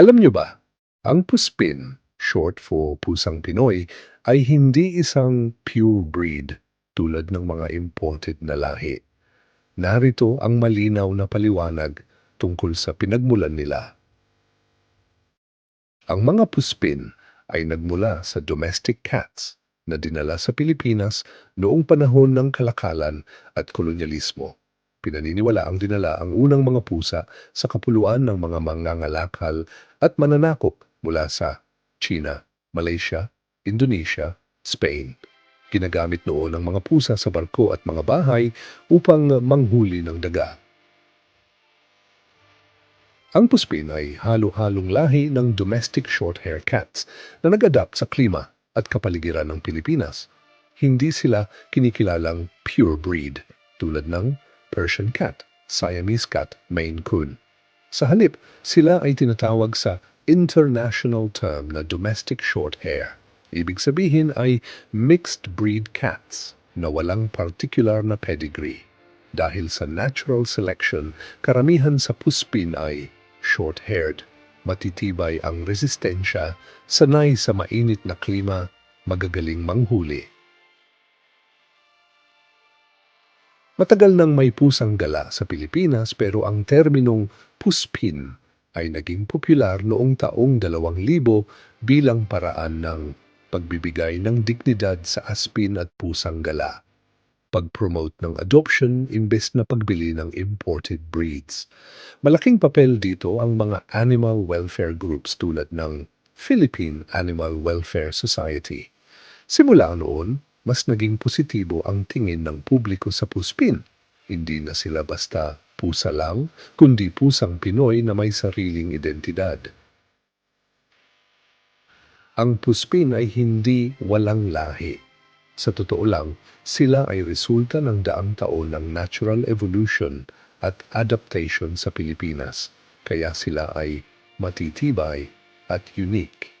Alam nyo ba, ang Puspin, short for Pusang Pinoy, ay hindi isang pure breed tulad ng mga imported na lahi. Narito ang malinaw na paliwanag tungkol sa pinagmulan nila. Ang mga Puspin ay nagmula sa domestic cats na dinala sa Pilipinas noong panahon ng kalakalan at kolonyalismo. Pinaniniwala ang dinala ang unang mga pusa sa kapuluan ng mga mangangalakal at mananakop mula sa China, Malaysia, Indonesia, Spain. Ginagamit noon ang mga pusa sa barko at mga bahay upang manghuli ng daga. Ang Puspin ay halo-halong lahi ng domestic short-hair cats na nag-adapt sa klima at kapaligiran ng Pilipinas. Hindi sila kinikilalang pure breed tulad ng Persian cat, Siamese cat, Maine Coon. Sa halip, sila ay tinatawag sa international term na domestic short-hair. Ibig sabihin ay mixed breed cats na walang particular na pedigree. Dahil sa natural selection, karamihan sa Puspin ay short-haired. Matitibay ang resistensya, sanay sa mainit na klima, magagaling manghuli. Matagal nang may pusang gala sa Pilipinas pero ang terminong Puspin ay naging popular noong taong 2000 bilang paraan ng pagbibigay ng dignidad sa aspin at pusang gala. Pag-promote ng adoption imbes na pagbili ng imported breeds. Malaking papel dito ang mga animal welfare groups tulad ng Philippine Animal Welfare Society. Simula noon, mas naging positibo ang tingin ng publiko sa Puspin. Hindi na sila basta pusa lang, kundi pusang Pinoy na may sariling identidad. Ang Puspin ay hindi walang lahi. Sa totoo lang, sila ay resulta ng daang taon ng natural evolution at adaptation sa Pilipinas, kaya sila ay matitibay at unique.